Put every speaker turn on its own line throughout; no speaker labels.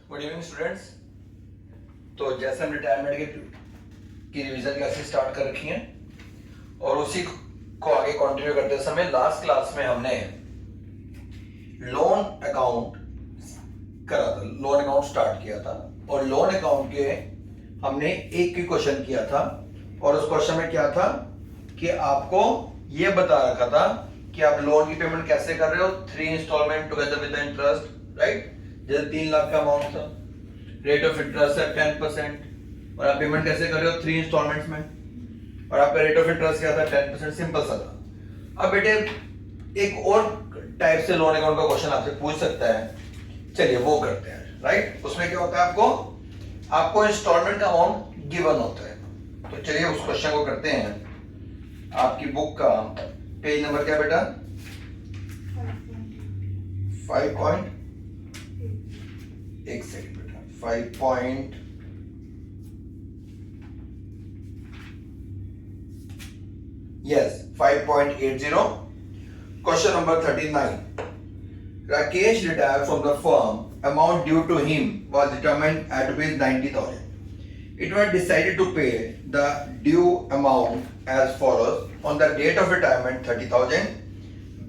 Good evening students. तो जैसे हम रिटायरमेंट की रिवीजन क्लासेस स्टार्ट कर रखी हैं और उसी को आगे कंटिन्यू करते समय लास्ट क्लास में हमने लोन अकाउंट करा था, लोन अकाउंट स्टार्ट किया था और लोन अकाउंट के हमने एक ही क्वेश्चन किया था और उस क्वेश्चन में क्या था कि आपको ये बता रखा था कि आप लोन की पेमेंट कैसे कर रहे हो, 3 installment together with interest, right. जैसे 3 लाख का अमाउंट था, रेट ऑफ इंटरेस्ट है 10% और आप पेमेंट कैसे कर रहे हो 3 इंस्टॉलमेंट्स में और आपका रेट ऑफ इंटरेस्ट क्या था 10%, सिंपल सा था। अब बेटे एक और टाइप से लोन अकाउंट का क्वेश्चन आपसे पूछ सकता है, चलिए वो करते हैं, राइट। उसमें क्या होता है, आपको इंस्टॉलमेंट का अमाउंट गिवन होता है। तो चलिए उस क्वेश्चन को करते हैं। आपकी बुक का पेज नंबर क्या बेटा? 5. एक सेकंड बेटा, 5. Yes, 5.80. Question number 39. Rakesh retired from the firm. Amount due to him was determined at ₹90,000. It was decided to pay the due amount as follows. On the date of retirement, 30,000.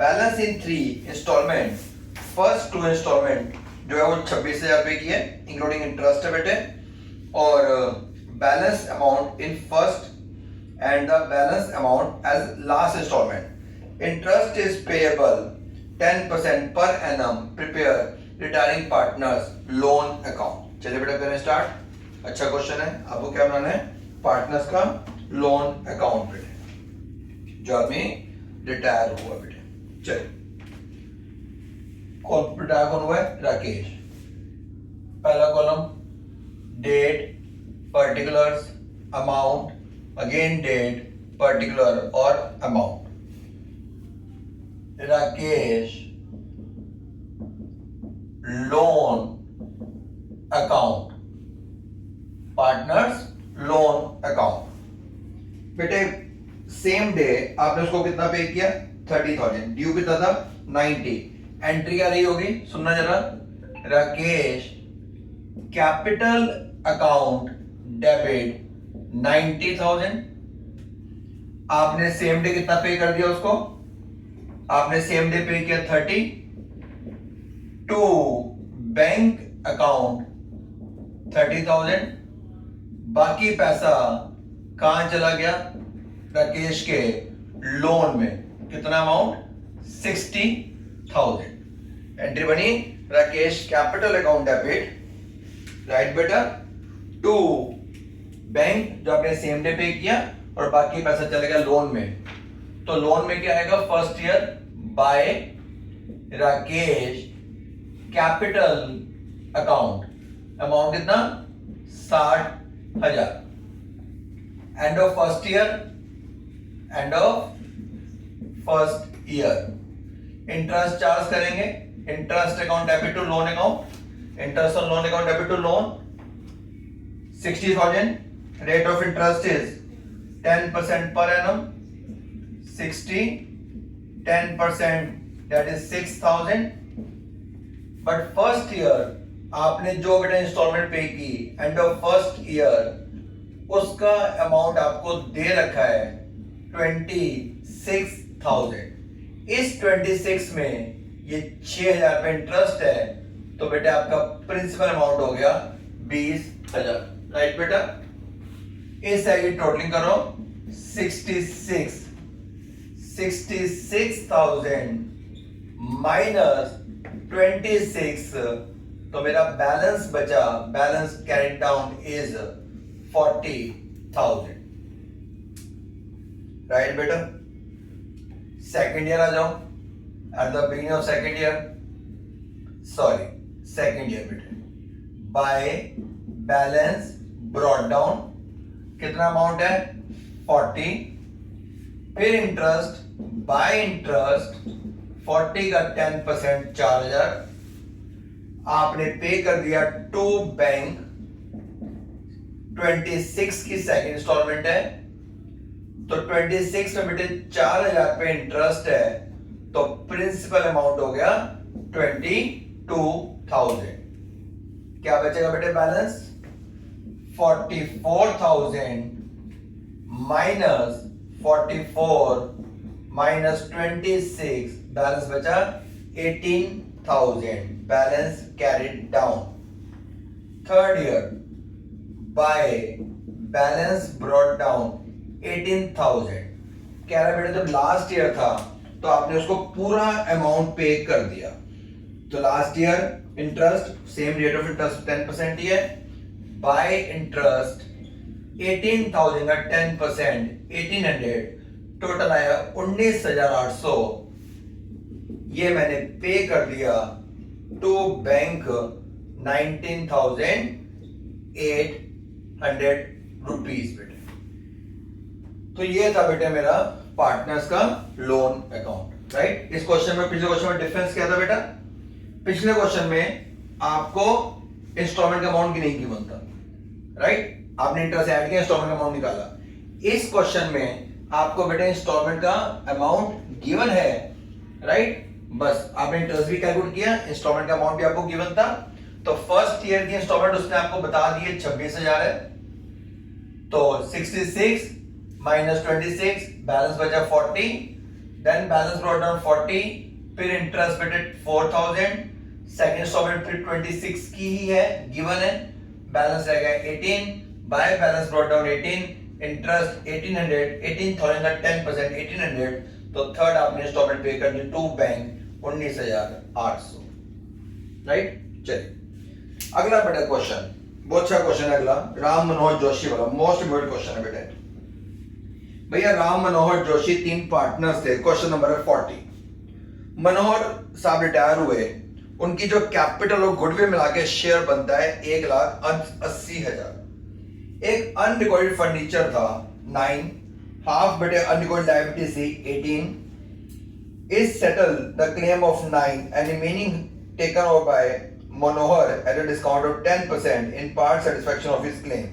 Balance in 3 installments. First 2 installment जो है वो 26,000 रुपए की है, including interest है बेटे, और balance amount in first and the balance amount as last installment. Interest is payable 10% per annum. Prepare retiring partners loan account. चलिए बेटा करें स्टार्ट। अच्छा क्वेश्चन है, आपको क्या बनाना है? पार्टनर्स का लोन अकाउंट बेटे, जो आदमी रिटायर हुआ बेटे। चलिए कौन रिटायर कौन हुआ है? राकेश। पहला column date, particulars, amount, again date, particular और amount. Rakesh loan account, partners loan account. बेटे सेम डे आपने उसको कितना पे किया? 30,000। ड्यू कितना था? 90। एंट्री क्या रही होगी, सुनना जरा। Rakesh capital account debit 90,000। आपने सेम डे कितना पे कर दिया उसको? आपने सेम डे पे किया 30 टू बैंक अकाउंट 30,000। बाकी पैसा कहां चला गया? राकेश के लोन में। कितना अमाउंट? 60,000। एंट्री बनी Rakesh capital account debit, right बेटा, टू बैंक जो आपने सेम डे पे किया और बाकी पैसा चलेगा लोन में। तो लोन में क्या आएगा? First year by Rakesh capital account, amount कितना? 60,000। End of first year, end of first year interest charge करेंगे। Interest account debit to loan account, interest on loan account debit to loan 60,000. Rate of interest is 10% per annum. 60, 10%, that is 6,000. But first year आपने जो बेटा instalment पे की and of first year उसका amount आपको दे रखा है 26,000। इस 26 में ये 6,000 रुपए इंटरेस्ट है, तो बेटा आपका प्रिंसिपल अमाउंट हो गया 20,000, राइट बेटा। इस साइड की टोटलिंग करो 66,000 माइनस 26, तो मेरा बैलेंस बचा, balance carried down is 40,000, right बेटा। सेकेंड ईयर आ जाओ, at the beginning of second year बेटा, बाय बैलेंस ब्रॉट डाउन कितना अमाउंट है? 40। फिर इंटरेस्ट बाय इंटरेस्ट 40 का 10% 4,000 आपने पे कर दिया टू बैंक। 26 की सेकेंड इंस्टॉलमेंट है, तो 26 में बेटे 4,000 पे इंटरेस्ट है, तो प्रिंसिपल अमाउंट हो गया 22,000। क्या बचेगा बेटे बैलेंस 44,000 माइनस 44 माइनस 26, बैलेंस बचा 18,000, balance carried down. Third year by balance brought down 18,000. कह रहा बेटा जब लास्ट ईयर था तो आपने उसको पूरा अमाउंट पे कर दिया. तो last year interest same rate of interest 10% ही है. बाय इंटरेस्ट 18,000 का 10% 1800, टोटल आया 19,800. ये मैंने पे कर दिया टू बैंक 19,800 रुपीज बेटे. तो ये था बेटे मेरा पार्टनर्स का लोन अकाउंट. राइट. इस क्वेश्चन में पिछले क्वेश्चन में डिफरेंस क्या था बेटा? पिछले क्वेश्चन में आपको इंस्टॉलमेंट का अमाउंट की नहीं गिवन था. राइट. आपने इंटरेस्ट ऐड किया, इंस्टॉलमेंट का अमाउंट निकाला. इस क्वेश्चन में आपको बेटे इंस्टॉलमेंट का अमाउंट गिवन है. राइट. बस आपने इंटरेस्ट भी कैलकुलेट किया, इंस्टॉलमेंट का अमाउंट भी आपको गिवन था. तो फर्स्ट ईयर की इंस्टॉलमेंट उसने आपको बता दी 26,000 है. तो 66 माइनस 26, बैलेंस बचा 40. देन बैलेंस ब्रॉट डाउन 40, फिर इंटरेस्ट बेटे 4,000. सेकंड इंस्टॉलमेंट फिर 26 की ही है, गिवन है. बैलेंस रह गया 18. By balance brought down 18, interest 1800, 18,000 का 10% 1800. तो थर्ड आपने इंस्टॉलमेंट पे कर दी टू बैंक 19,800. राइट. चलिए अगला बेटा क्वेश्चन, बहुत अच्छा क्वेश्चन है अगला. राम मनोहर जोशी वाला मोस्ट इम्पोर्टेंट क्वेश्चन है बेटे. भैया राम मनोहर जोशी 3 पार्टनर्स थे. क्वेश्चन नंबर है 40. मनोहर साहब रिटायर हुए, उनकी जो कैपिटल और गुडविल मिला के शेयर बनता है 1,80,000. एक अनरिकॉर्डेड फर्नीचर था 9, हाफ बेटे अनरिकॉर्डेड लायबिलिटी थी 18. Is settle the claim of 9 and remaining taken over by Manohar at a discount of 10% in part satisfaction of his claim.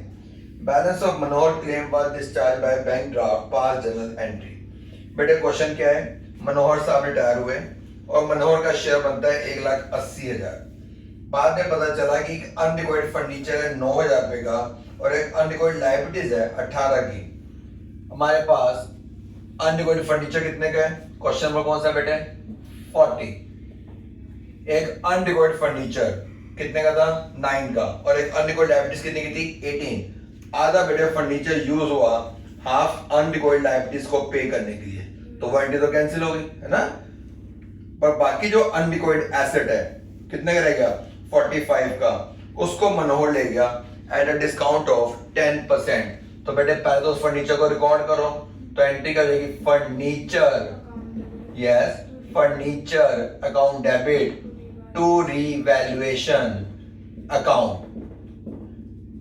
Balance of Manohar claim was discharged by bank draft past journal entry. बेटे question क्या है? मनोहर साहब retire हुए और मनोहर का share बनता है 1,80,000. बाद में पता चला कि एक अनरिकॉर्डेड फर्नीचर है 9,000 रुपए का और एक अनरिकॉर्डेड लायबिलिटीज है 18 की. हमारे पास अनरिकॉर्डेड फर्नीचर कितने का है? क्वेश्चन नंबर कौन सा बेटे? 40. एक अनरिकॉर्डेड फर्नीचर कितने का था? 9 का. और एक अनरिकॉर्डेड लायबिलिटीज कितने की थी? 18. आधा बेटे फर्नीचर यूज हुआ हाफ अनरिकॉर्डेड लायबिलिटीज को पे करने के लिए, तो वारंटी तो कैंसिल हो गई है ना. पर बाकी जो अनरिकॉर्डेड एसेट है कितने का रह गया? 45 का. उसको मनोहर ले गया एट अ डिस्काउंट ऑफ 10%. तो बेटे पहले तो उस फर्नीचर को रिकॉर्ड करो. तो एंट्री करेगी furniture, yes furniture account debit to revaluation account.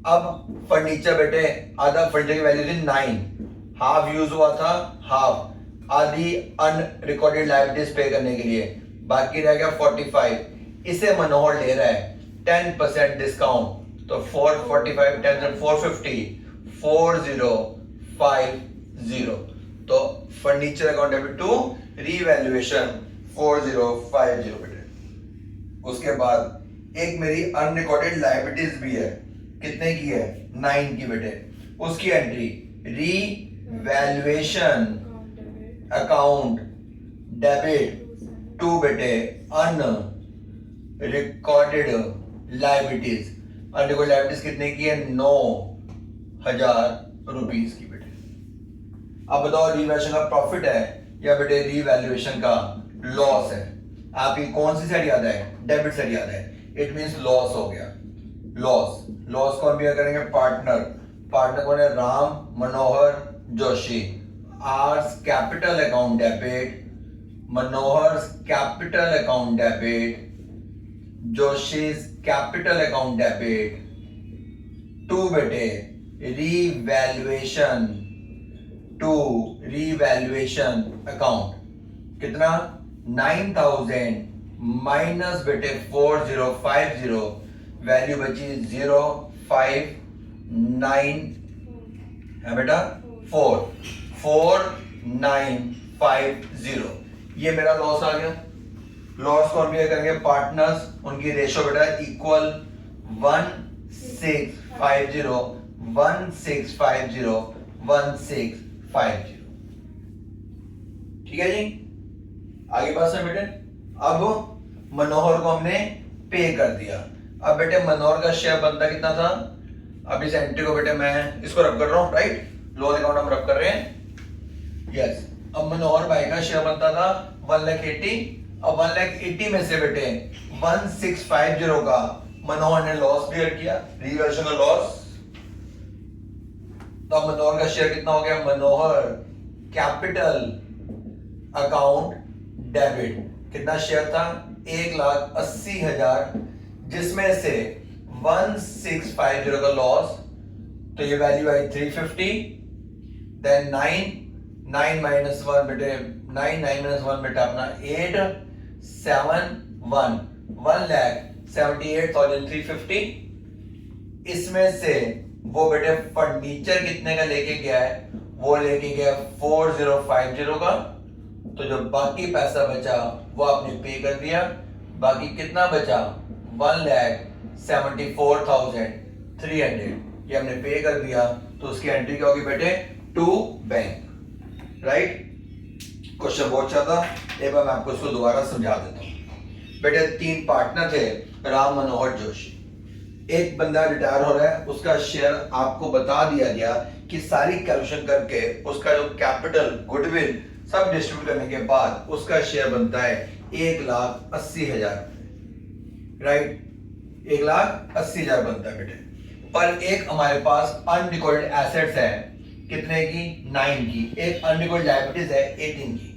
अब फर्नीचर बेटे आधा फर्नीचर की वैल्यू थी 9, हाफ यूज हुआ था, हाफ आधी अनरिकॉर्डेड लायबिलिटीज पे करने के लिए, बाकी रह गया 45. इसे मनोहर ले रहा है 10% डिस्काउंट. तो 445 10 450 4050. तो furniture account debit to revaluation 4050 बेटे. उसके बाद एक मेरी अनरिकॉर्डेड लायबिलिटीज भी है. कितने की है? 9 की बेटे. उसकी entry revaluation account debit to बेटे अनरिकॉर्डेड लायबिलिटीज. अनरिकॉर्डेड लायबिलिटीज कितने की है? 9,000 रुपीज की बेटे. अब बताओ रीवैल्यूएशन का प्रॉफिट है या बेटे रीवैल्यूएशन का लॉस है? आपकी कौन सी साइड याद है? डेबिट साइड याद है. इट मींस लॉस हो गया. लॉस लॉस कौन भी करेंगे? पार्टनर. पार्टनर कौन है? Ram Manohar Joshi. R's capital account debit, Manohar capital account debit, Joshi's capital account debit to बेटे रीवैल्यूएशन अकाउंट. कितना? 9,000 माइनस बेटे 4050, वैल्यू बची 059 है बेटा 4950. ये मेरा लॉस आ गया. लॉस कौन भी करेंगे? पार्टनर्स. उनकी रेशो बेटा इक्वल 1650 1650 1650। ठीक है जी, आगे बात सुन बेटे। अब मनोहर को हमने पे कर दिया। अब बेटे मनोहर का शेयर बनता कितना था? अब इस एंट्री को बेटे मैं इसको रब कर रहा हूं, राइट, लोन अकाउंट हम रब कर रहे हैं, यस। अब मनोहर भाई का शेयर बनता था 1,80,000। अब 1,80,000 में से बेटे 1650 का मनोहर ने लॉस बियर किया, रिवैल्यूएशन का लॉस। तो मनोहर का शेयर कितना हो गया? मनोहर कैपिटल अकाउंट डेबिट कितना शेयर था? 1,80,000, जिसमें से 1650 का लॉस, तो ये वैल्यू आई 350। देन 9 माइनस 1 बेटे 9 माइनस 1 बेटा अपना 8 7 1 1,78,350। इसमें से वो बेटे फर्नीचर कितने का लेके गया है? वो लेके गया 4050 का। तो जो बाकी पैसा बचा वो आपने पे कर दिया। बाकी कितना बचा? 1,74,300 ये हमने पे कर दिया। तो उसकी एंट्री क्या होगी बेटे? To bank, right. क्वेश्चन बहुत अच्छा था, एक बार मैं आपको इसको दोबारा समझा देता हूँ। बेटे 3 पार्टनर थे, राम मनोहर जोशी। एक बंदा रिटायर हो रहा है, उसका शेयर आपको बता दिया गया कि सारी कैलकुलेशन करके उसका जो कैपिटल गुडविल सब डिस्ट्रीब्यूट करने के बाद उसका शेयर बनता है 1,80,000, राइट, 1,80,000 बनता है बेटे। पर एक हमारे पास अनरिकॉर्डेड एसेट्स है, कितने की? 9 की। एक अनरिकॉर्डेड लायबिलिटीज है 18 की।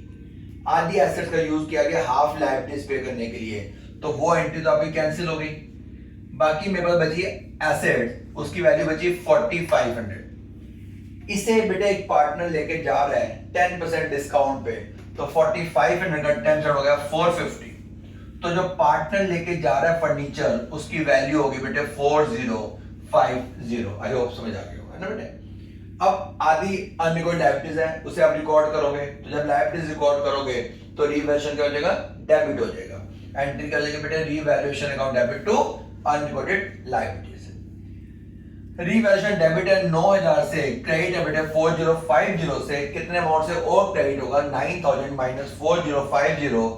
आधी एसेट्स का यूज किया गया हाफ लायबिलिटीज पे करने के लिए, तो वो एंट्री तो आपकी कैंसिल हो गई। बाकी मेरे पास बची एसेट, उसकी वैल्यू बची 4500। इसे बेटे एक पार्टनर लेके जा रहा है 10% डिस्काउंट पे, तो 4500 का 10% हो गया 450। तो जो पार्टनर लेके जा रहा है फर्नीचर, उसकी वैल्यू होगी बेटे 4050। आई होप समझ आ गया होगा ना बेटे। अब आधी अनरिकॉर्डेड लायबिलिटीज है, उसे आप रिकॉर्ड करोगे, तो जब लायबिलिटीज रिकॉर्ड करोगे तो रिवैल्यूएशन क्या हो जाएगा? डेबिट हो जाएगा। एंट्री कर लेंगे बेटे revaluation account debit to unrecorded liabilities. Revaluation debit है 9,000 से, क्रेडिट है बेटे 4050 से। कितने अमाउंट से और क्रेडिट होगा? 9,000 माइनस 4050,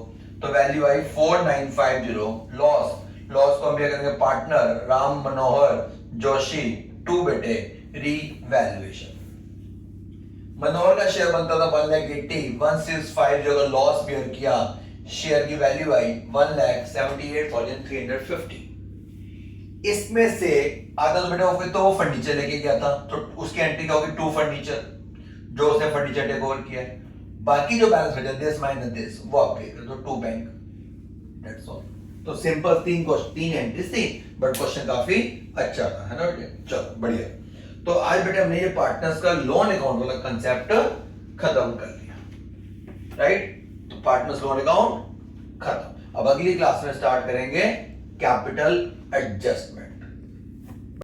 तो वैल्यू आई 4950। लॉस को हम करेंगे पार्टनर राम मनोहर जोशी टू बेटे रिवैल्यूएशन। मनोहर का शेयर बनता था 1,80,000, 1650 का लॉस बियर किया, शेयर की वैल्यू आई 1,78,350। इसमें से आधा तो बेटा तो वो फर्नीचर लेके गया था, तो उसकी एंट्री क्या होगी? टू फर्नीचर, जो उसने फर्नीचर टेक ओवर किया है। बाकी जो बैलेंस बचा दिस माइनस दिस, वो आप पे कर दो टू बैंक, दैट्स ऑल। तो सिंपल 3 एंट्रीज थी, बट क्वेश्चन काफी अच्छा था, है ना बेटे। चलो बढ़िया। तो आज बेटे हमने ये पार्टनर्स का लोन अकाउंट वाला कंसेप्ट खत्म कर लिया, राइट। तो पार्टनर्स लोन अकाउंट खत्म। अब अगली क्लास में स्टार्ट करेंगे कैपिटल एडजस्टमेंट।